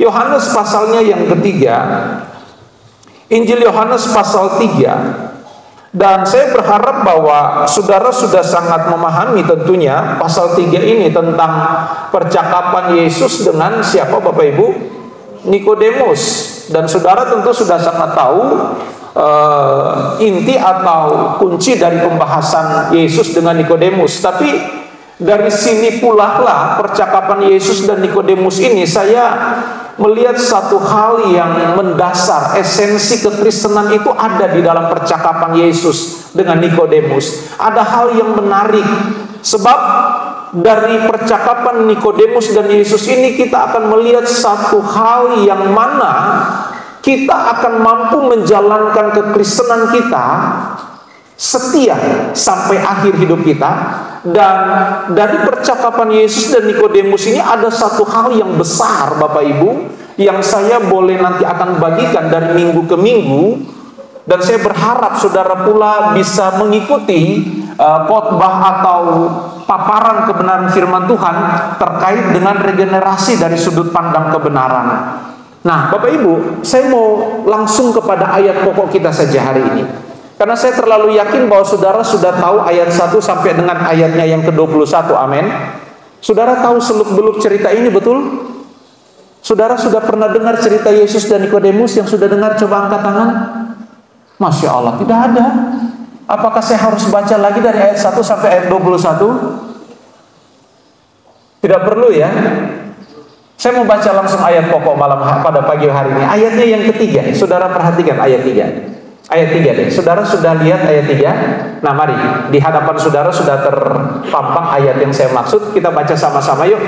Yohanes pasalnya yang ketiga, Injil Yohanes pasal 3. Dan saya berharap bahwa saudara sudah sangat memahami tentunya pasal 3 ini tentang percakapan Yesus dengan siapa Bapak Ibu? Nikodemus. Dan saudara tentu sudah sangat tahu inti atau kunci dari pembahasan Yesus dengan Nikodemus. Tapi dari sini pula lah percakapan Yesus dan Nikodemus ini saya melihat satu hal yang mendasar. Esensi kekristenan itu ada di dalam percakapan Yesus dengan Nikodemus. Ada hal yang menarik, sebab dari percakapan Nikodemus dan Yesus ini kita akan melihat satu hal yang mana kita akan mampu menjalankan kekristenan kita setia sampai akhir hidup kita. Dan dari percakapan Yesus dan Nikodemus ini ada satu hal yang besar Bapak Ibu, yang saya boleh nanti akan bagikan dari minggu ke minggu. Dan saya berharap saudara pula bisa mengikuti khotbah atau paparan kebenaran firman Tuhan terkait dengan regenerasi dari sudut pandang kebenaran. Nah Bapak Ibu, saya mau langsung kepada ayat pokok kita saja hari ini, karena saya terlalu yakin bahwa saudara sudah tahu ayat 1 sampai dengan ayatnya yang ke-21. Amin. Saudara tahu seluk-beluk cerita ini, betul? Saudara sudah pernah dengar cerita Yesus dan Nikodemus? Yang sudah dengar coba angkat tangan. Masya Allah, tidak ada. Apakah saya harus baca lagi dari ayat 1 sampai ayat 21? Tidak perlu ya. Saya mau baca langsung ayat pokok malam pada pagi hari ini. Ayatnya yang ketiga. Saudara perhatikan ayat 3. Ayat 3 deh. Saudara sudah lihat ayat 3? Nah mari, di hadapan saudara sudah terpampang ayat yang saya maksud. Kita baca sama-sama yuk.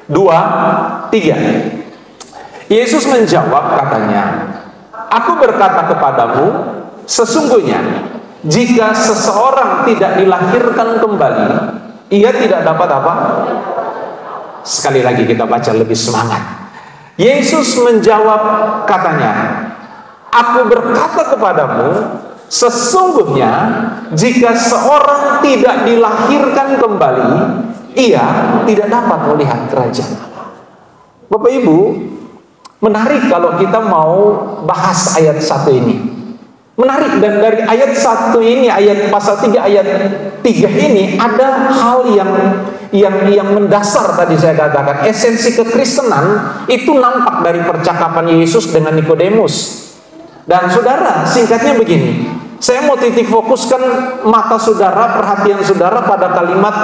2, 3. Yesus menjawab katanya, "Aku berkata kepadamu, sesungguhnya jika seseorang tidak dilahirkan kembali, ia tidak dapat apa?" Sekali lagi kita baca lebih semangat. Yesus menjawab katanya, "Aku berkata kepadamu, sesungguhnya jika seorang tidak dilahirkan kembali, ia tidak dapat melihat kerajaan Allah." Bapak Ibu, menarik kalau kita mau bahas ayat 1 ini. Menarik, dan dari ayat 1 ini, ayat pasal 3 ayat 3 ini ada hal yang mendasar tadi saya katakan. Esensi kekristenan itu nampak dari percakapan Yesus dengan Nikodemus. Dan saudara, singkatnya begini. Saya mau titik fokuskan mata saudara, perhatian saudara pada kalimat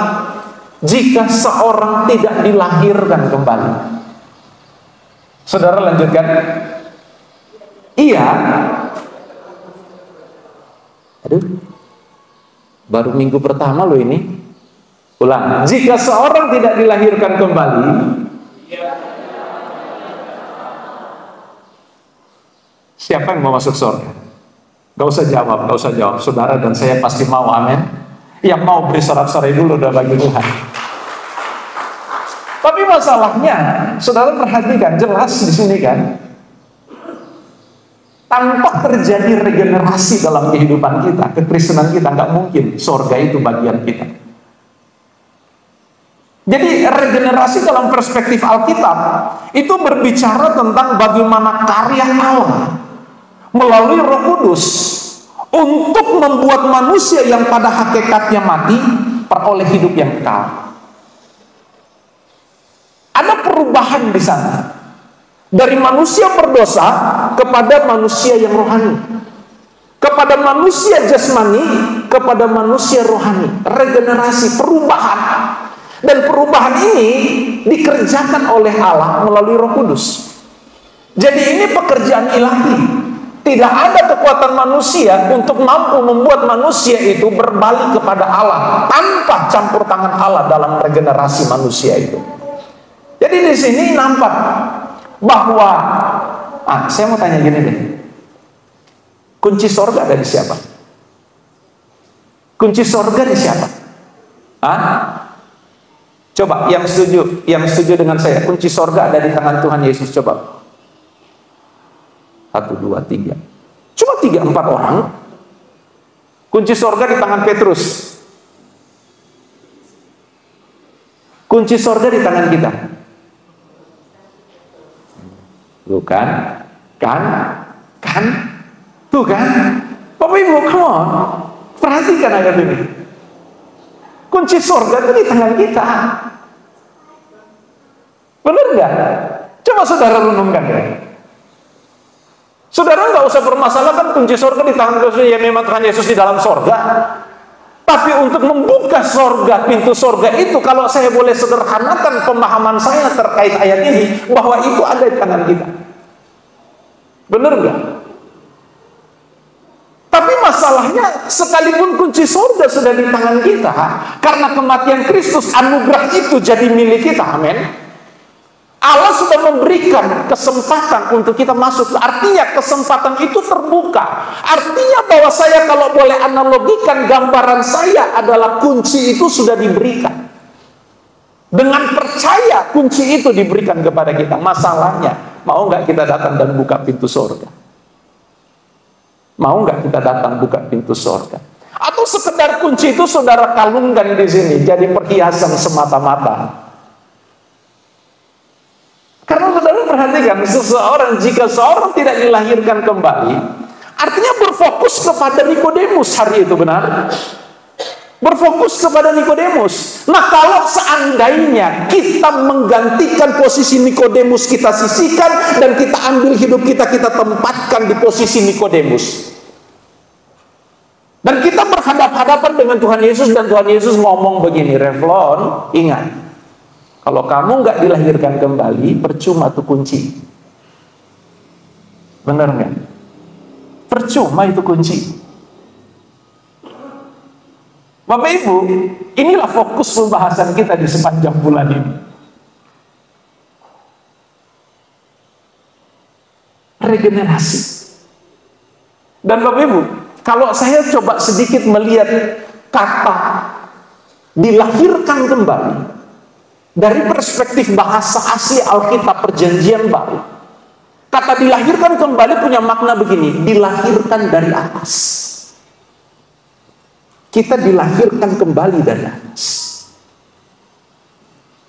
jika seorang tidak dilahirkan kembali. Saudara lanjutkan. Iya. Aduh, baru minggu pertama loh ini. Ulang. Jika seorang tidak dilahirkan kembali, siapa yang mau masuk surga? Gak usah jawab, gak usah jawab. Saudara dan saya pasti mau, amin. Yang mau beri sorak-sorai dulu udah bagi Tuhan. Tapi masalahnya, saudara perhatikan, jelas di sini kan, tanpa terjadi regenerasi dalam kehidupan kita, kekristenan kita, nggak mungkin surga itu bagian kita. Jadi regenerasi dalam perspektif Alkitab itu berbicara tentang bagaimana karya Allah melalui Roh Kudus untuk membuat manusia yang pada hakikatnya mati peroleh hidup yang kekal. Ada perubahan di sana. Dari manusia berdosa kepada manusia yang rohani, kepada manusia jasmani kepada manusia rohani. Regenerasi, perubahan. Dan perubahan ini dikerjakan oleh Allah melalui Roh Kudus. Jadi ini pekerjaan ilahi. Tidak ada kekuatan manusia untuk mampu membuat manusia itu berbalik kepada Allah tanpa campur tangan Allah dalam regenerasi manusia itu. Jadi di sini nampak bahwa saya mau tanya gini deh. Kunci sorga ada di siapa? Kunci sorga di siapa? Coba yang setuju dengan saya, kunci sorga ada di tangan Tuhan Yesus. Coba 1, 2, 3. Cuma 3, 4 orang. Kunci sorga di tangan Petrus. Kunci sorga di tangan kita. Kan? Tuh kan? Bapak Ibu, come on. Perhatikan ayat ini. Kunci surga itu di tangan kita. Benar nggak? Coba saudara renungkan ya. Saudara nggak usah permasalahkan kunci surga di tangan Yesus, ya memang Tuhan Yesus di dalam surga. Tapi untuk membuka surga, pintu surga itu, kalau saya boleh sederhanakan pemahaman saya terkait ayat ini, bahwa itu ada di tangan kita. Benar nggak? Tapi masalahnya, sekalipun kunci surga sudah di tangan kita, karena kematian Kristus, anugerah itu jadi milik kita, amin. Allah sudah memberikan kesempatan untuk kita masuk. Artinya kesempatan itu terbuka. Artinya bahwa saya, kalau boleh analogikan, gambaran saya adalah kunci itu sudah diberikan. Dengan percaya kunci itu diberikan kepada kita. Masalahnya, mau nggak kita datang dan buka pintu surga? Mau nggak kita datang buka pintu surga? Atau sekedar kunci itu saudara kalungkan di sini jadi perhiasan semata-mata? Karena saudara perhatikan, jika seorang tidak dilahirkan kembali, artinya berfokus kepada Nikodemus hari itu, benar? Berfokus kepada Nikodemus. Nah, kalau seandainya kita menggantikan posisi Nikodemus, kita sisihkan dan kita ambil hidup kita tempatkan di posisi Nikodemus. Dan kita berhadapan-hadapan dengan Tuhan Yesus, dan Tuhan Yesus ngomong begini, Revlon, ingat, kalau kamu nggak dilahirkan kembali, percuma tuh kunci. Benar nggak? Percuma itu kunci. Bapak Ibu, inilah fokus pembahasan kita di sepanjang bulan ini. Regenerasi. Dan Bapak Ibu, kalau saya coba sedikit melihat kata dilahirkan kembali dari perspektif bahasa asli Alkitab Perjanjian Baru, kata dilahirkan kembali punya makna begini: dilahirkan dari atas. Kita dilahirkan kembali dari atas.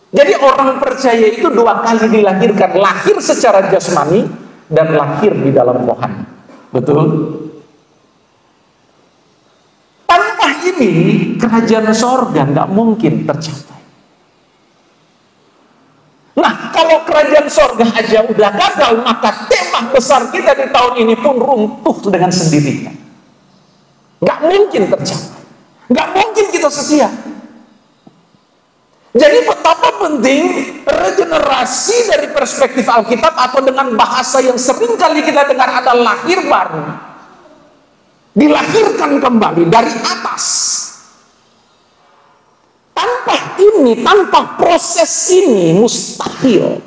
Jadi orang percaya itu dua kali dilahirkan, lahir secara jasmani dan lahir di dalam rohani. Betul? Tanpa ini kerajaan sorga nggak mungkin tercapai. Nah, kalau kerajaan sorga aja udah gagal, maka tema besar kita di tahun ini pun runtuh dengan sendirinya. Nggak mungkin tercapai. Nggak mungkin kita setia. Jadi betapa penting regenerasi dari perspektif Alkitab, atau dengan bahasa yang sering kali kita dengar ada lahir baru. Dilahirkan kembali dari atas. Tanpa ini, tanpa proses ini, mustahil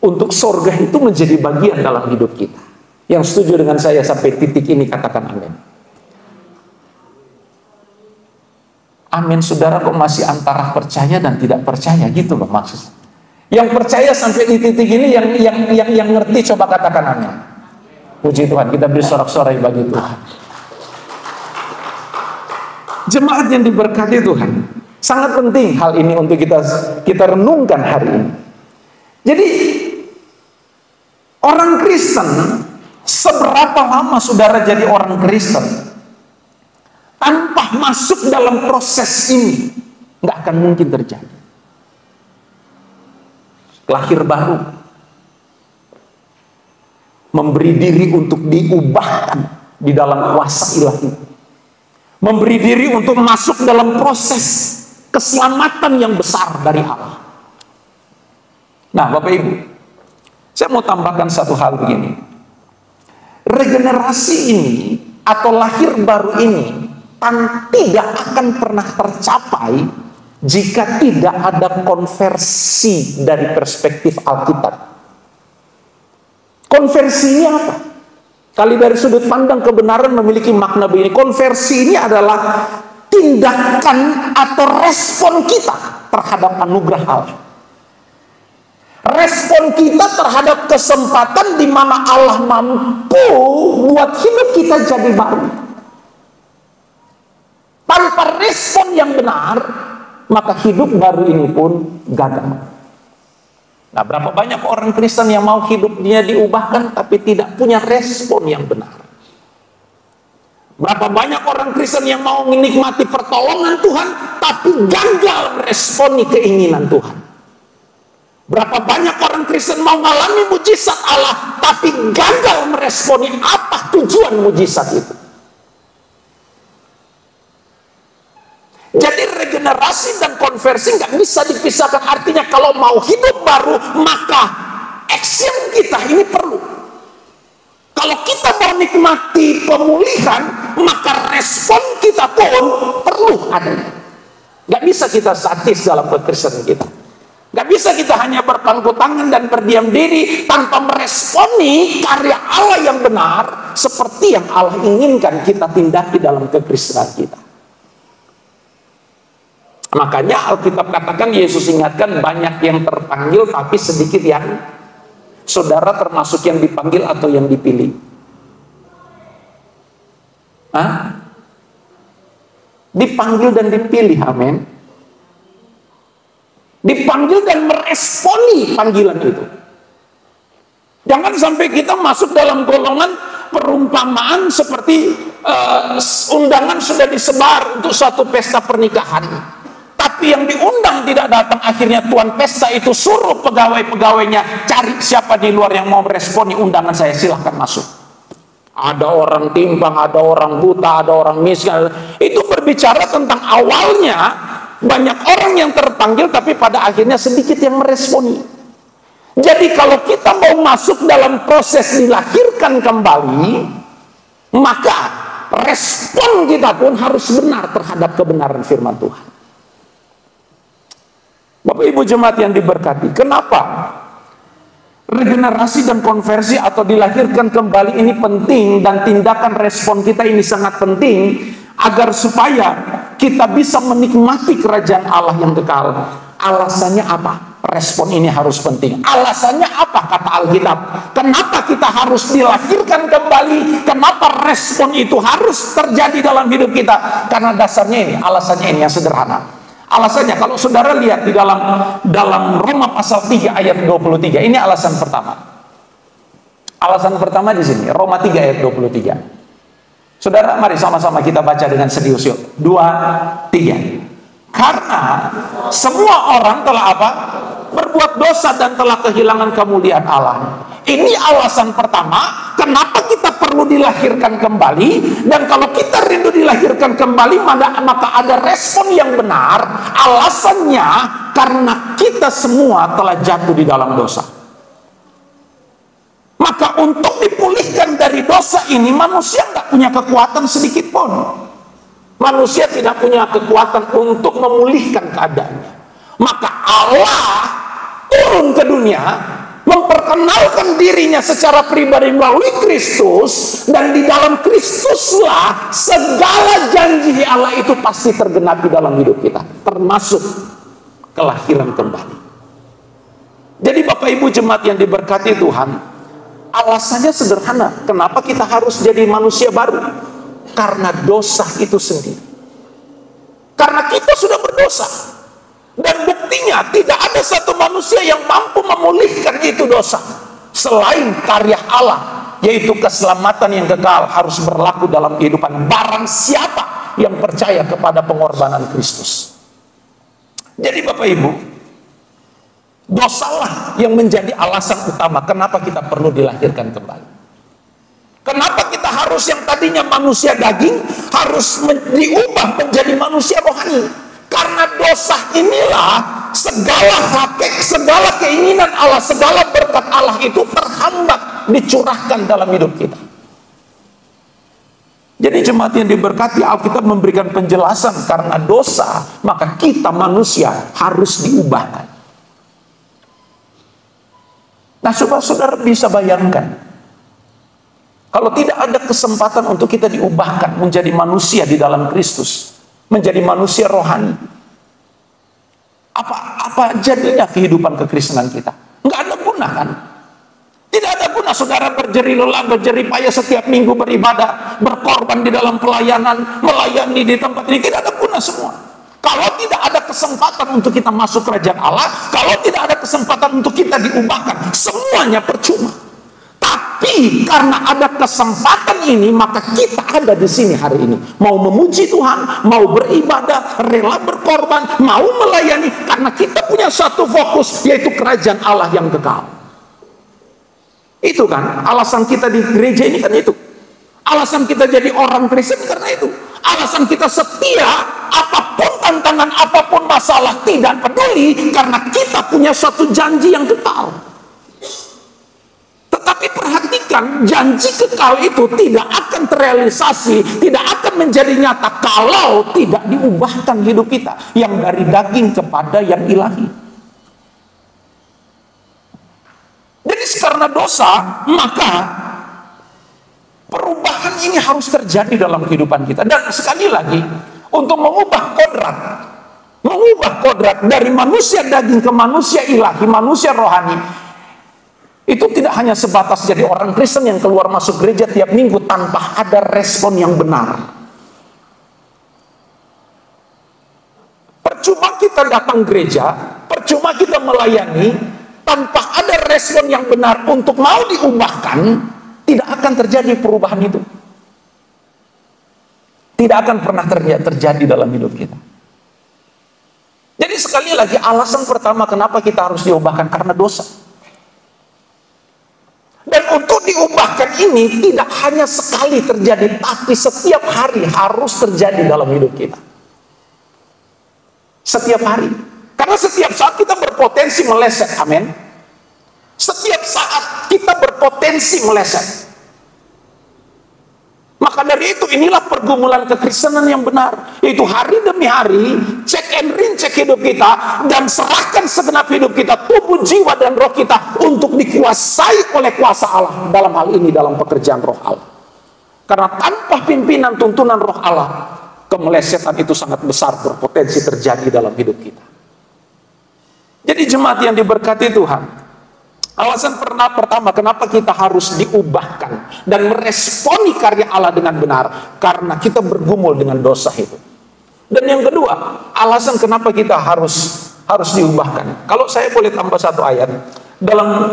untuk sorga itu menjadi bagian dalam hidup kita. Yang setuju dengan saya sampai titik ini katakan amin. Amin, saudara, kok masih antara percaya dan tidak percaya gitu loh maksudnya. Yang percaya sampai di titik ini, yang ngerti coba katakan amin. Puji Tuhan, kita beri sorak-sorai bagi Tuhan. Jemaat yang diberkati Tuhan, sangat penting hal ini untuk kita renungkan hari ini. Jadi orang Kristen, seberapa lama saudara jadi orang Kristen, tanpa masuk dalam proses ini, nggak akan mungkin terjadi. Lahir baru, memberi diri untuk diubahkan di dalam kuasa ilahi, memberi diri untuk masuk dalam proses keselamatan yang besar dari Allah. Nah, Bapak Ibu, saya mau tambahkan satu hal begini. Regenerasi ini atau lahir baru ini tidak akan pernah tercapai jika tidak ada konversi dari perspektif Alkitab. Konversinya apa? Kali dari sudut pandang kebenaran memiliki makna begini. Konversi ini adalah tindakan atau respon kita terhadap anugerah Allah. Respon kita terhadap kesempatan di mana Allah mampu buat hidup kita jadi baru. Tanpa respon yang benar, maka hidup baru ini pun gagal. Nah, berapa banyak orang Kristen yang mau hidupnya diubahkan tapi tidak punya respon yang benar? Berapa banyak orang Kristen yang mau menikmati pertolongan Tuhan tapi gagal meresponi keinginan Tuhan? Berapa banyak orang Kristen mau mengalami mujizat Allah tapi gagal meresponi apa tujuan mujizat itu? Jadi regenerasi dan konversi nggak bisa dipisahkan. Artinya kalau mau hidup baru, maka action kita ini perlu. Kalau kita mau nikmati pemulihan, maka respon kita pun perlu ada. Nggak bisa kita statis dalam kekristenan kita. Nggak bisa kita hanya berpangku tangan dan berdiam diri tanpa meresponi karya Allah yang benar seperti yang Allah inginkan kita tindaki dalam kekristenan kita. Makanya Alkitab katakan, Yesus ingatkan, banyak yang terpanggil tapi sedikit yang, saudara termasuk yang dipanggil atau yang dipilih? Hah? Dipanggil dan dipilih, amin. Dipanggil dan meresponi panggilan itu. Jangan sampai kita masuk dalam golongan perumpamaan seperti undangan sudah disebar untuk suatu pesta pernikahan. Tapi yang diundang tidak datang, akhirnya tuan pesta itu suruh pegawai-pegawainya cari siapa di luar yang mau meresponi undangan saya, silahkan masuk. Ada orang timpang, ada orang buta, ada orang miskin. Itu berbicara tentang awalnya banyak orang yang terpanggil tapi pada akhirnya sedikit yang meresponi. Jadi kalau kita mau masuk dalam proses dilahirkan kembali, maka respon kita pun harus benar terhadap kebenaran firman Tuhan. Bapak Ibu jemaat yang diberkati, kenapa regenerasi dan konversi atau dilahirkan kembali ini penting, dan tindakan respon kita ini sangat penting agar supaya kita bisa menikmati kerajaan Allah yang kekal? Alasannya apa? Respon ini harus penting. Alasannya apa kata Alkitab? Kenapa kita harus dilahirkan kembali? Kenapa respon itu harus terjadi dalam hidup kita? Karena dasarnya ini, alasannya ini yang sederhana. Alasannya, kalau saudara lihat di dalam Roma pasal 3 ayat 23, ini alasan pertama. Alasan pertama di sini, Roma 3 ayat 23. Saudara, mari sama-sama kita baca dengan serius yuk. 2, 3. Karena semua orang telah apa? Berbuat dosa dan telah kehilangan kemuliaan Allah. Ini alasan pertama kenapa kita perlu dilahirkan kembali. Dan kalau kita rindu dilahirkan kembali, maka ada respon yang benar. Alasannya karena kita semua telah jatuh di dalam dosa. Maka untuk dipulihkan dari dosa ini, manusia nggak punya kekuatan sedikit pun. Manusia tidak punya kekuatan untuk memulihkan keadaannya. Maka Allah turun ke dunia, memperkenalkan dirinya secara pribadi melalui Kristus, dan di dalam Kristuslah segala janji Allah itu pasti tergenapi dalam hidup kita, termasuk kelahiran kembali. Jadi Bapak Ibu jemaat yang diberkati Tuhan, alasannya sederhana. Kenapa kita harus jadi manusia baru? Karena dosa itu sendiri. Karena kita sudah berdosa. Dan buktinya tidak ada satu manusia yang mampu memulihkan itu dosa selain karya Allah, yaitu keselamatan yang kekal harus berlaku dalam kehidupan barang siapa yang percaya kepada pengorbanan Kristus. Jadi Bapak Ibu, dosalah yang menjadi alasan utama kenapa kita perlu dilahirkan kembali. Kenapa kita harus yang tadinya manusia daging harus diubah menjadi manusia rohani? Karena dosa inilah segala hak, segala keinginan Allah, segala berkat Allah itu terhambat dicurahkan dalam hidup kita. Jadi jemaat yang diberkati, Alkitab memberikan penjelasan karena dosa, maka kita manusia harus diubahkan. Nah, saudara bisa bayangkan, kalau tidak ada kesempatan untuk kita diubahkan menjadi manusia di dalam Kristus, menjadi manusia rohani, apa jadinya kehidupan kekristenan kita? Nggak ada guna kan? Tidak ada guna saudara berjerih lelah, berjerih payah setiap minggu beribadah, berkorban di dalam pelayanan, melayani di tempat ini, tidak ada guna semua. Kalau tidak ada kesempatan untuk kita masuk kerajaan Allah, kalau tidak ada kesempatan untuk kita diubahkan, semuanya percuma. Tapi karena ada kesempatan ini, maka kita ada di sini hari ini. Mau memuji Tuhan, mau beribadah, rela berkorban, mau melayani, karena kita punya satu fokus, yaitu kerajaan Allah yang kekal. Itu kan alasan kita di gereja ini, kan itu. Alasan kita jadi orang Kristen karena itu. Alasan kita setia, apapun tantangan, apapun masalah, tidak peduli, karena kita punya suatu janji yang kekal. Tetapi perhatikan, janji kekal itu tidak akan terrealisasi, tidak akan menjadi nyata kalau tidak diubahkan hidup kita, yang dari daging kepada yang ilahi. Jadi karena dosa, maka perubahan ini harus terjadi dalam kehidupan kita. Dan sekali lagi, untuk mengubah kodrat dari manusia daging ke manusia ilahi, manusia rohani, itu tidak hanya sebatas jadi orang Kristen yang keluar masuk gereja tiap minggu tanpa ada respon yang benar. Percuma kita datang gereja, percuma kita melayani, tanpa ada respon yang benar untuk mau diubahkan, tidak akan terjadi perubahan itu. Tidak akan pernah terjadi dalam hidup kita. Jadi sekali lagi, alasan pertama kenapa kita harus diubahkan, karena dosa. Dan untuk diubahkan ini tidak hanya sekali terjadi, tapi setiap hari harus terjadi dalam hidup kita. Setiap hari. Karena setiap saat kita berpotensi meleset, amin. Setiap saat kita berpotensi meleset. Maka dari itu, inilah pergumulan kekristenan yang benar, yaitu hari demi hari cek and recheck hidup kita, dan serahkan segenap hidup kita, tubuh, jiwa, dan roh kita untuk dikuasai oleh kuasa Allah dalam hal ini, dalam pekerjaan roh Allah. Karena tanpa pimpinan tuntunan roh Allah, kemelesetan itu sangat besar berpotensi terjadi dalam hidup kita. Jadi jemaat yang diberkati Tuhan, alasan pertama kenapa kita harus diubahkan dan meresponi karya Allah dengan benar, karena kita bergumul dengan dosa itu. Dan yang kedua, alasan kenapa kita harus diubahkan. Kalau saya boleh tambah satu ayat dalam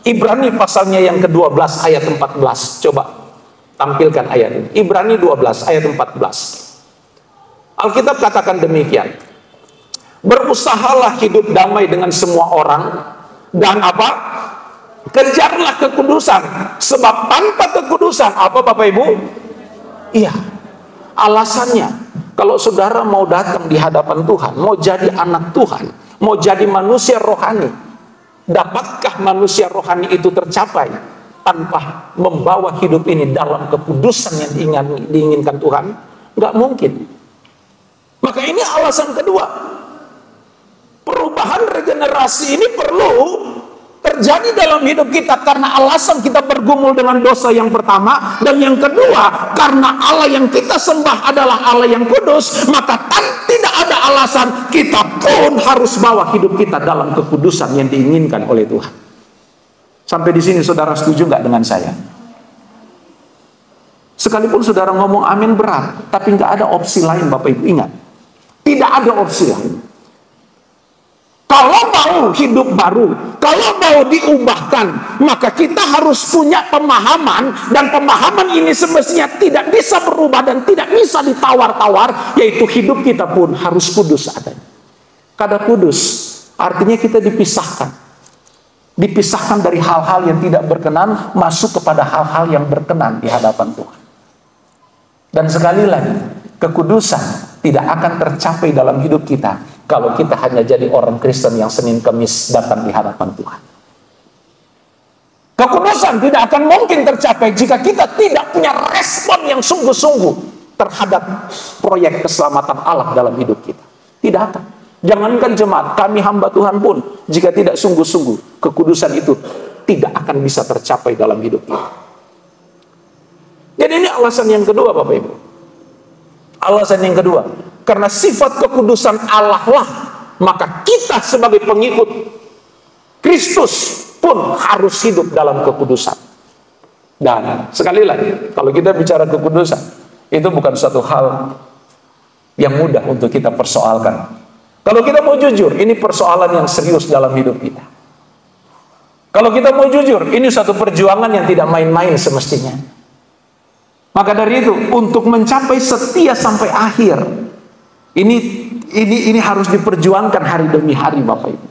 Ibrani pasalnya yang ke-12 ayat 14. Coba tampilkan ayat ini. Ibrani 12 ayat 14. Alkitab katakan demikian. Berusahalah hidup damai dengan semua orang, dan apa? Kejarlah kekudusan, sebab tanpa kekudusan, apa Bapak Ibu? Iya, alasannya, kalau saudara mau datang di hadapan Tuhan, mau jadi anak Tuhan, mau jadi manusia rohani, dapatkah manusia rohani itu tercapai tanpa membawa hidup ini dalam kekudusan yang diinginkan Tuhan? Nggak mungkin. Maka ini alasan kedua. Perubahan regenerasi ini perlu terjadi dalam hidup kita, karena alasan kita bergumul dengan dosa yang pertama, dan yang kedua, karena Allah yang kita sembah adalah Allah yang kudus, maka tidak ada alasan kita pun harus bawa hidup kita dalam kekudusan yang diinginkan oleh Tuhan. Sampai di sini saudara setuju nggak dengan saya? Sekalipun saudara ngomong amin berat, tapi nggak ada opsi lain, Bapak Ibu ingat, tidak ada opsi lain. Kalau mau hidup baru, kalau mau diubahkan, maka kita harus punya pemahaman, dan pemahaman ini semestinya tidak bisa berubah dan tidak bisa ditawar-tawar, yaitu hidup kita pun harus kudus adanya. Kada kudus artinya kita dipisahkan dari hal-hal yang tidak berkenan, masuk kepada hal-hal yang berkenan di hadapan Tuhan. Dan sekali lagi, kekudusan tidak akan tercapai dalam hidup kita kalau kita hanya jadi orang Kristen yang Senin Kamis datang di hadapan Tuhan. Kekudusan tidak akan mungkin tercapai jika kita tidak punya respon yang sungguh-sungguh terhadap proyek keselamatan Allah dalam hidup kita. Tidak akan. Jangankan jemaat, kami hamba Tuhan pun, jika tidak sungguh-sungguh, kekudusan itu tidak akan bisa tercapai dalam hidup kita. Jadi ini alasan yang kedua, Bapak Ibu. Alasan yang kedua, karena sifat kekudusan Allah lah, maka kita sebagai pengikut Kristus pun harus hidup dalam kekudusan. Dan sekali lagi, kalau kita bicara kekudusan, itu bukan suatu hal yang mudah untuk kita persoalkan. Kalau kita mau jujur, ini persoalan yang serius dalam hidup kita. Kalau kita mau jujur, ini satu perjuangan yang tidak main-main semestinya. Maka dari itu, untuk mencapai setia sampai akhir, ini harus diperjuangkan hari demi hari, Bapak Ibu.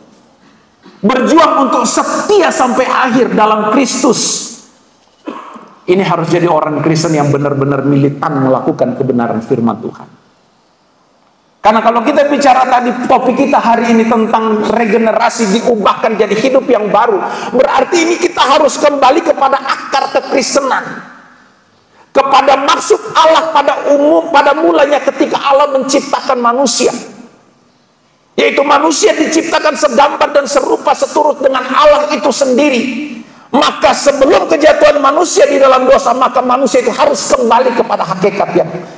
Berjuang untuk setia sampai akhir dalam Kristus. Ini harus jadi orang Kristen yang benar-benar militan melakukan kebenaran firman Tuhan. Karena kalau kita bicara tadi, topik kita hari ini tentang regenerasi, diubahkan jadi hidup yang baru, berarti ini kita harus kembali kepada akar kekristenan, kepada maksud Allah pada mulanya ketika Allah menciptakan manusia, yaitu manusia diciptakan segambar dan serupa seturut dengan Allah itu sendiri. Maka sebelum kejatuhan manusia di dalam dosa, maka manusia itu harus kembali kepada hakikat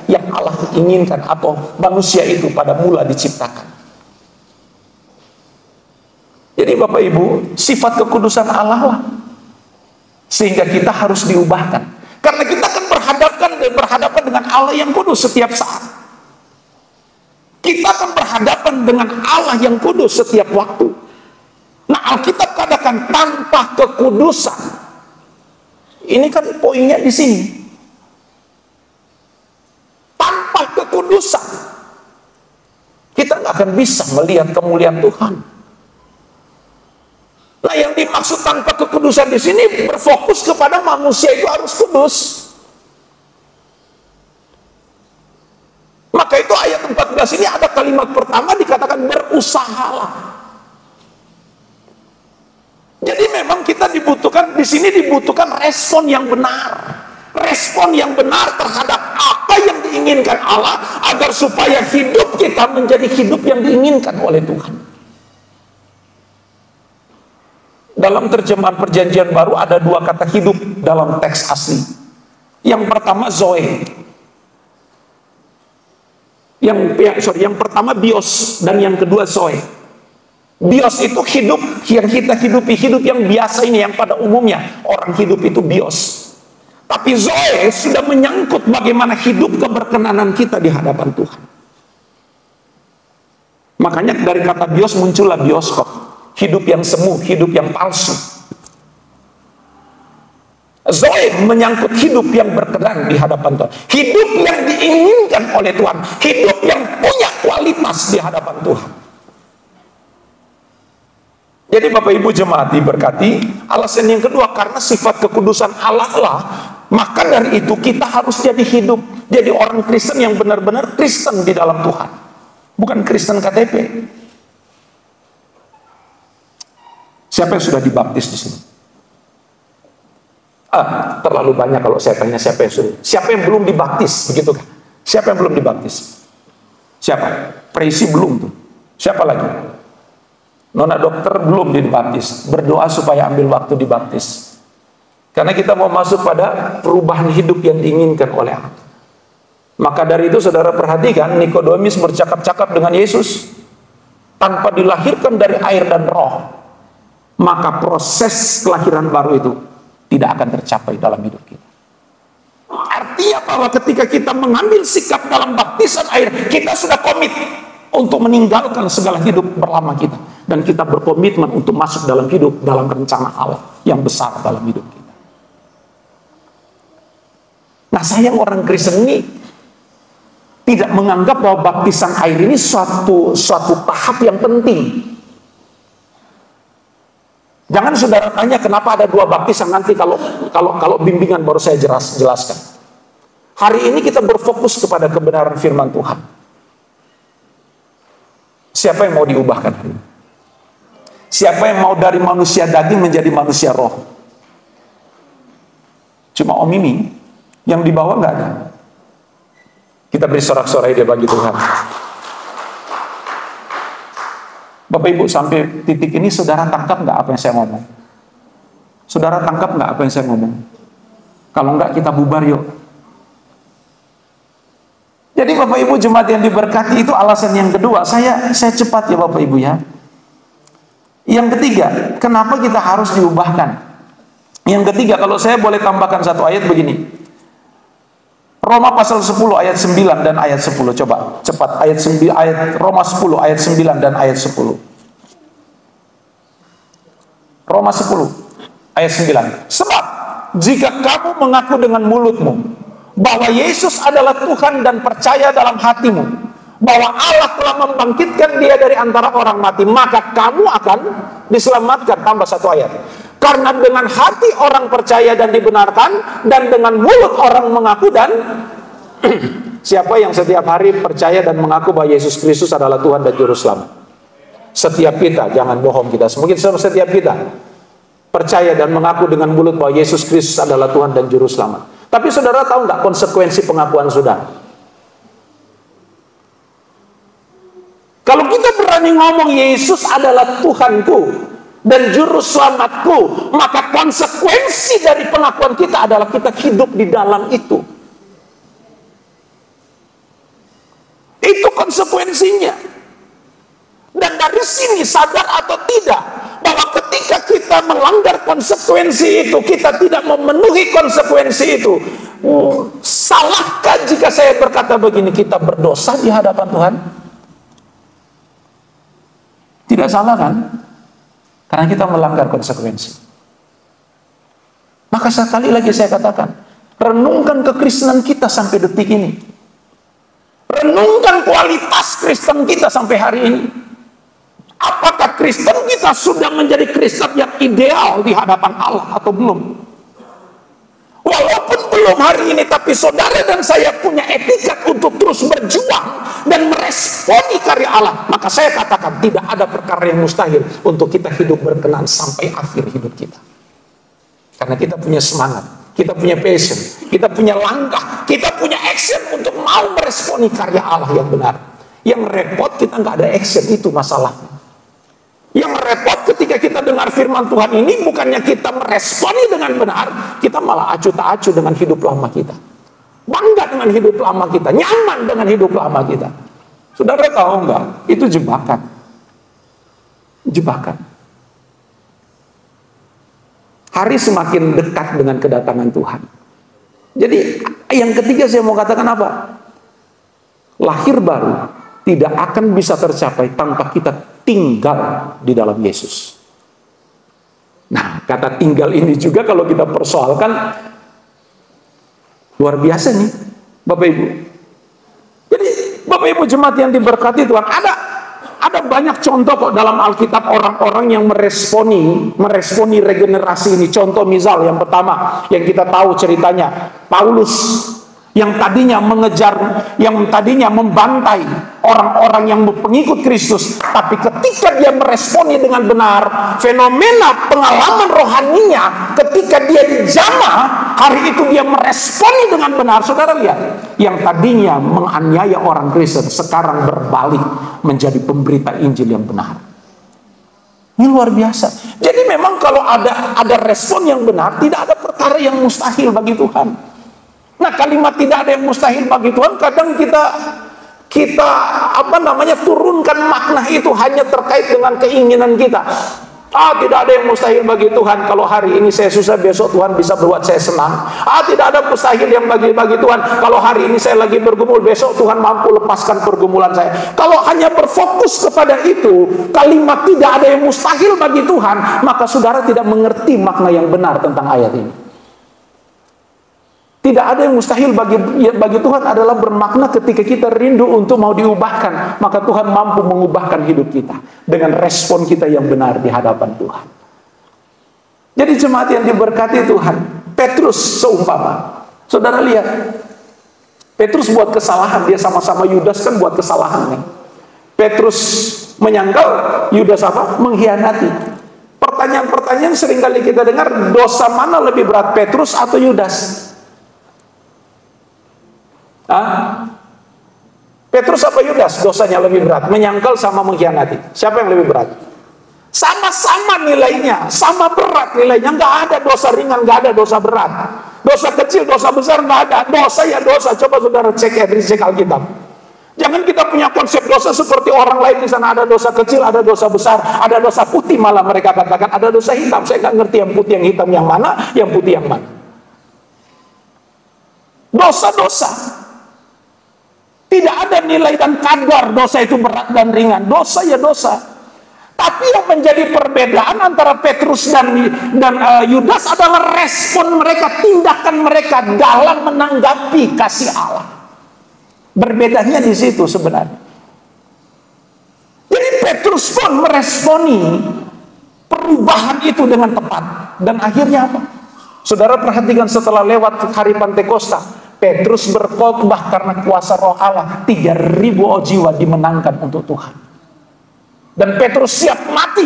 yang Allah inginkan, atau manusia itu pada mula diciptakan. Jadi Bapak Ibu, sifat kekudusan Allah lah, sehingga kita harus diubahkan. Karena kita akan berhadapan dengan Allah yang kudus setiap saat. Kita akan berhadapan dengan Allah yang kudus setiap waktu. Nah, Alkitab katakan tanpa kekudusan. Ini kan poinnya di sini. Tanpa kekudusan, kita nggak akan bisa melihat kemuliaan Tuhan. Nah, yang dimaksud tanpa kekudusan di sini berfokus kepada manusia itu harus kudus. Maka itu ayat 14 ini ada kalimat pertama dikatakan berusahalah. Jadi memang kita dibutuhkan, di sini dibutuhkan respon yang benar. Respon yang benar terhadap apa yang diinginkan Allah, agar supaya hidup kita menjadi hidup yang diinginkan oleh Tuhan. Dalam terjemahan Perjanjian Baru ada dua kata hidup dalam teks asli. Yang pertama zoe. Yang pertama bios dan yang kedua zoe. Bios itu hidup yang kita hidupi, hidup yang biasa ini, yang pada umumnya orang hidup itu bios. Tapi zoe sudah menyangkut bagaimana hidup keberkenanan kita di hadapan Tuhan. Makanya dari kata bios muncullah bioskop, hidup yang semu, hidup yang palsu. Zoe menyangkut hidup yang berkenan di hadapan Tuhan, hidup yang diinginkan oleh Tuhan, hidup yang punya kualitas di hadapan Tuhan. Jadi Bapak Ibu jemaat diberkati, alasan yang kedua karena sifat kekudusan Allah lah, maka dari itu kita harus jadi orang Kristen yang benar-benar Kristen di dalam Tuhan, bukan Kristen KTP. Siapa yang sudah dibaptis di sini? Terlalu banyak kalau saya tanya siapa yang belum dibaptis, begitu kan? Siapa yang belum dibaptis? Siapa? Presi belum tuh. Siapa lagi? Nona dokter belum dibaptis, berdoa supaya ambil waktu dibaptis. Karena kita mau masuk pada perubahan hidup yang diinginkan oleh Allah. Maka dari itu saudara perhatikan, Nikodemus bercakap-cakap dengan Yesus tanpa dilahirkan dari air dan roh, maka proses kelahiran baru itu tidak akan tercapai dalam hidup kita. Artinya bahwa ketika kita mengambil sikap dalam baptisan air, kita sudah komit untuk meninggalkan segala hidup berlama kita, dan kita berkomitmen untuk masuk dalam hidup dalam rencana Allah yang besar dalam hidup kita. Nah, sayang orang Kristen ini tidak menganggap bahwa baptisan air ini suatu tahap yang penting. Jangan saudara tanya kenapa ada dua baptisan, nanti kalau bimbingan baru saya jelaskan. Hari ini kita berfokus kepada kebenaran firman Tuhan. Siapa yang mau diubahkan hari ini? Siapa yang mau dari manusia daging menjadi manusia roh? Cuma Om Mimi yang di bawah nggak ada. Kita beri sorak-sorai dia bagi Tuhan. Bapak Ibu, sampai titik ini saudara tangkap nggak apa yang saya ngomong? Saudara tangkap nggak apa yang saya ngomong? Kalau nggak, kita bubar yuk. Jadi Bapak Ibu jemaat yang diberkati, itu alasan yang kedua. Saya cepat ya Bapak Ibu ya. Yang ketiga, kenapa kita harus diubahkan? Yang ketiga, kalau saya boleh tambahkan satu ayat begini. Roma pasal 10 ayat 9 dan ayat 10. Coba cepat, ayat 9, ayat Roma 10 ayat 9 dan ayat 10. Roma 10 ayat 9. Sebab jika kamu mengaku dengan mulutmu bahwa Yesus adalah Tuhan dan percaya dalam hatimu bahwa Allah telah membangkitkan dia dari antara orang mati, maka kamu akan diselamatkan. Tambah satu ayat. Karena dengan hati orang percaya dan dibenarkan, dan dengan mulut orang mengaku dan siapa yang setiap hari percaya dan mengaku bahwa Yesus Kristus adalah Tuhan dan Juru Selamat? Setiap kita, jangan bohong kita. Mungkin setiap kita percaya dan mengaku dengan mulut bahwa Yesus Kristus adalah Tuhan dan Juru Selamat. Tapi saudara tahu nggak konsekuensi pengakuan saudara? Kalau kita berani ngomong Yesus adalah Tuhanku dan Juru Selamatku, maka konsekuensi dari pengakuan kita adalah kita hidup di dalam itu. Itu konsekuensinya. Dan dari sini sadar atau tidak, bahwa ketika kita melanggar konsekuensi itu, kita tidak memenuhi konsekuensi itu. Salahkah jika saya berkata begini, kita berdosa di hadapan Tuhan? Tidak salah kan? Karena kita melanggar konsekuensi. Maka sekali lagi saya katakan, renungkan kekristenan kita sampai detik ini. Renungkan kualitas Kristen kita sampai hari ini. Apakah Kristen kita sudah menjadi Kristen yang ideal di hadapan Allah atau belum? Walaupun belum hari ini, tapi saudara dan saya punya etikat untuk terus berjuang dan meresponi karya Allah. Maka saya katakan tidak ada perkara yang mustahil untuk kita hidup berkenan sampai akhir hidup kita. Karena kita punya semangat, kita punya passion, kita punya langkah, kita punya action untuk mau meresponi karya Allah yang benar. Yang repot kita nggak ada action, itu masalahnya. Yang repot ketika kita dengar firman Tuhan ini, bukannya kita meresponi dengan benar, kita malah acuh tak acuh dengan hidup lama kita. Bangga dengan hidup lama kita, nyaman dengan hidup lama kita. Saudara tahu enggak? Itu jebakan. Jebakan. Hari semakin dekat dengan kedatangan Tuhan. Jadi yang ketiga saya mau katakan apa? Lahir baru tidak akan bisa tercapai tanpa kita tinggal di dalam Yesus. Nah, kata tinggal ini juga kalau kita persoalkan, luar biasa nih, Bapak Ibu. Jadi, Bapak Ibu jemaat yang diberkati Tuhan, ada banyak contoh kok dalam Alkitab orang-orang yang meresponi regenerasi ini. Contoh misal yang pertama, yang kita tahu ceritanya, Paulus yang tadinya mengejar, yang tadinya membantai orang-orang yang pengikut Kristus, tapi ketika dia meresponi dengan benar, fenomena pengalaman rohaninya ketika dia dijamah, hari itu dia meresponi dengan benar. Saudara lihat, yang tadinya menganiaya orang Kristen sekarang berbalik menjadi pemberita Injil yang benar. Ini luar biasa. Jadi memang kalau ada respon yang benar, tidak ada perkara yang mustahil bagi Tuhan. Nah, kalimat tidak ada yang mustahil bagi Tuhan, kadang kita turunkan makna itu hanya terkait dengan keinginan kita. Tidak ada yang mustahil bagi Tuhan. Kalau hari ini saya susah, besok Tuhan bisa buat saya senang. Tidak ada mustahil yang bagi Tuhan. Kalau hari ini saya lagi bergumul, besok Tuhan mampu lepaskan pergumulan saya. Kalau hanya berfokus kepada itu, kalimat tidak ada yang mustahil bagi Tuhan, maka saudara tidak mengerti makna yang benar tentang ayat ini. Tidak ada yang mustahil bagi Tuhan adalah bermakna ketika kita rindu untuk mau diubahkan, maka Tuhan mampu mengubahkan hidup kita dengan respon kita yang benar di hadapan Tuhan. Jadi jemaat yang diberkati Tuhan, Petrus seumpama, saudara lihat, Petrus buat kesalahan, dia sama-sama Yudas kan buat kesalahan kan? Petrus menyangkal, Yudas apa? Mengkhianati. Pertanyaan-pertanyaan seringkali kita dengar, dosa mana lebih berat, Petrus atau Yudas? Petrus apa Yudas dosanya lebih berat? Menyangkal sama mengkhianati. Siapa yang lebih berat? Sama-sama nilainya, sama berat nilainya. Nggak ada dosa ringan, nggak ada dosa berat. Dosa kecil, dosa besar nggak ada. Dosa ya dosa. Coba saudara cek Alkitab. Jangan kita punya konsep dosa seperti orang lain di sana. Ada dosa kecil, ada dosa besar, ada dosa putih, malah mereka katakan ada dosa hitam. Saya nggak ngerti yang putih yang hitam yang mana, yang putih yang mana. dosa-dosa. Tidak ada nilai dan kadar dosa itu berat dan ringan. Dosa ya dosa. Tapi yang menjadi perbedaan antara Petrus dan Yudas adalah respon mereka, tindakan mereka dalam menanggapi kasih Allah. Berbedanya di situ sebenarnya. Jadi Petrus pun meresponi perubahan itu dengan tepat. Dan akhirnya apa? Saudara perhatikan, setelah lewat hari Pantekosta, Petrus berkhotbah karena kuasa Roh Allah. 3.000 jiwa dimenangkan untuk Tuhan. Dan Petrus siap mati.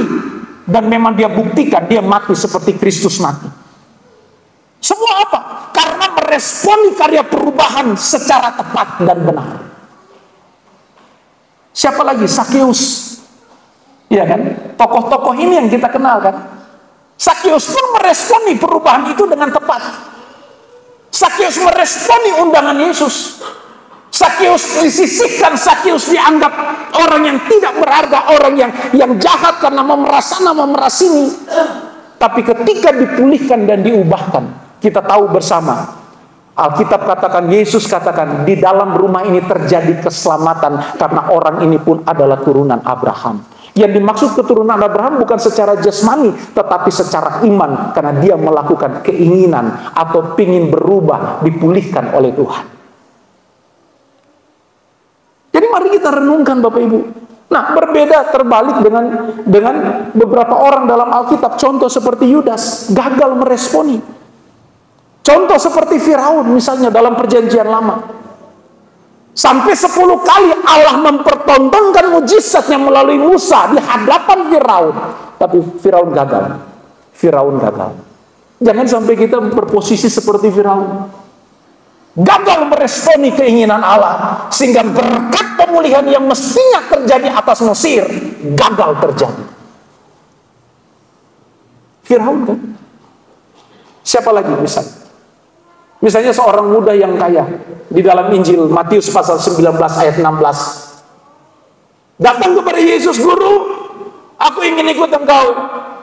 Dan memang dia buktikan dia mati seperti Kristus mati. Semua apa? Karena meresponi karya perubahan secara tepat dan benar. Siapa lagi? Sakeus. Iya kan? Tokoh-tokoh ini yang kita kenal kan? Sakeus pun meresponi perubahan itu dengan tepat. Sakeus meresponi undangan Yesus. Sakeus disisihkan, Sakeus dianggap orang yang tidak berharga, orang yang jahat karena memeras sana memeras sini. Tapi ketika dipulihkan dan diubahkan, kita tahu bersama, Alkitab katakan, Yesus katakan, di dalam rumah ini terjadi keselamatan karena orang ini pun adalah turunan Abraham. Yang dimaksud keturunan Abraham bukan secara jasmani, tetapi secara iman, karena dia melakukan keinginan atau ingin berubah, dipulihkan oleh Tuhan. Jadi mari kita renungkan Bapak Ibu. Nah, berbeda terbalik dengan beberapa orang dalam Alkitab. Contoh seperti Yudas, gagal meresponi. Contoh seperti Firaun misalnya dalam perjanjian lama. Sampai 10 kali Allah mempertontonkan mujizatnya melalui Musa di hadapan Firaun. Tapi Firaun gagal. Firaun gagal. Jangan sampai kita berposisi seperti Firaun. Gagal meresponi keinginan Allah. Sehingga berkat pemulihan yang mestinya terjadi atas Mesir, gagal terjadi. Firaun kan? Siapa lagi misalnya? Misalnya seorang muda yang kaya di dalam Injil Matius pasal 19 ayat 16. Datang kepada Yesus, "Guru, aku ingin ikut Engkau.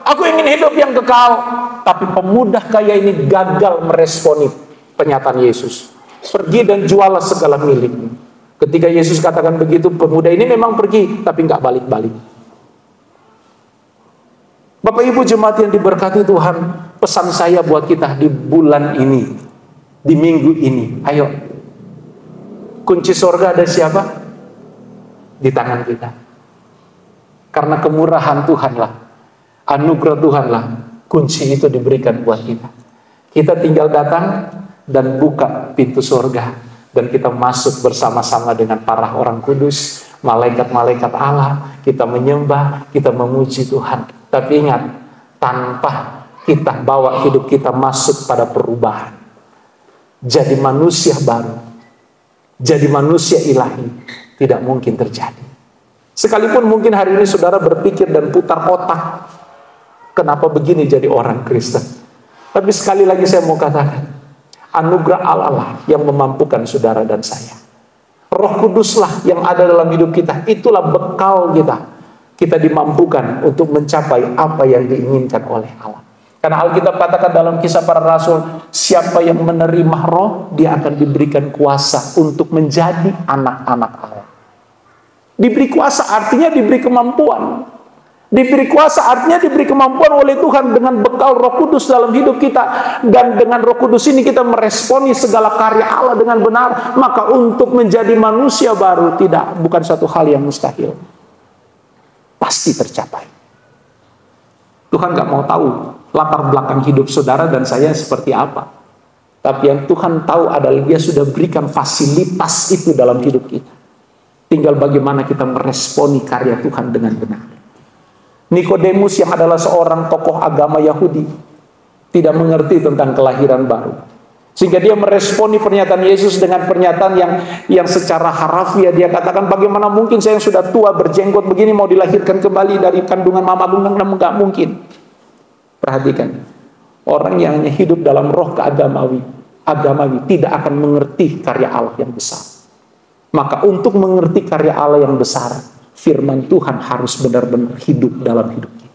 Aku ingin hidup yang kekal." Tapi pemuda kaya ini gagal meresponi pernyataan Yesus. "Pergi dan jualah segala milikmu." Ketika Yesus katakan begitu, pemuda ini memang pergi, tapi nggak balik-balik. Bapak Ibu jemaat yang diberkati Tuhan, pesan saya buat kita di bulan ini, di minggu ini, ayo, kunci surga ada siapa? Di tangan kita. Karena kemurahan Tuhanlah, anugerah Tuhanlah, kunci itu diberikan buat kita. Kita tinggal datang dan buka pintu surga, dan kita masuk bersama-sama dengan para orang kudus, malaikat-malaikat Allah. Kita menyembah, kita memuji Tuhan. Tapi ingat, tanpa kita bawa hidup kita masuk pada perubahan, jadi manusia baru, jadi manusia ilahi, tidak mungkin terjadi. Sekalipun mungkin hari ini saudara berpikir dan putar otak, kenapa begini jadi orang Kristen? Tapi sekali lagi saya mau katakan, anugerah Allah lah yang memampukan saudara dan saya. Roh Kuduslah yang ada dalam hidup kita, itulah bekal kita. Kita dimampukan untuk mencapai apa yang diinginkan oleh Allah. Karena Alkitab katakan dalam Kisah Para Rasul, siapa yang menerima roh, dia akan diberikan kuasa untuk menjadi anak-anak Allah. Diberi kuasa artinya diberi kemampuan. Diberi kuasa artinya diberi kemampuan oleh Tuhan dengan bekal Roh Kudus dalam hidup kita. Dan dengan Roh Kudus ini kita meresponi segala karya Allah dengan benar. Maka untuk menjadi manusia baru bukan satu hal yang mustahil. Pasti tercapai. Tuhan gak mau tahu latar belakang hidup saudara dan saya seperti apa. Tapi yang Tuhan tahu adalah Dia sudah berikan fasilitas itu dalam hidup kita. Tinggal bagaimana kita meresponi karya Tuhan dengan benar. Nikodemus yang adalah seorang tokoh agama Yahudi tidak mengerti tentang kelahiran baru, sehingga dia meresponi pernyataan Yesus dengan pernyataan yang secara harafiah. Dia katakan, bagaimana mungkin saya yang sudah tua berjenggot begini mau dilahirkan kembali dari kandungan mama gunung? Nggak mungkin. Perhatikan, orang yang hanya hidup dalam roh keagamawi tidak akan mengerti karya Allah yang besar. Maka untuk mengerti karya Allah yang besar, firman Tuhan harus benar-benar hidup dalam hidup kita.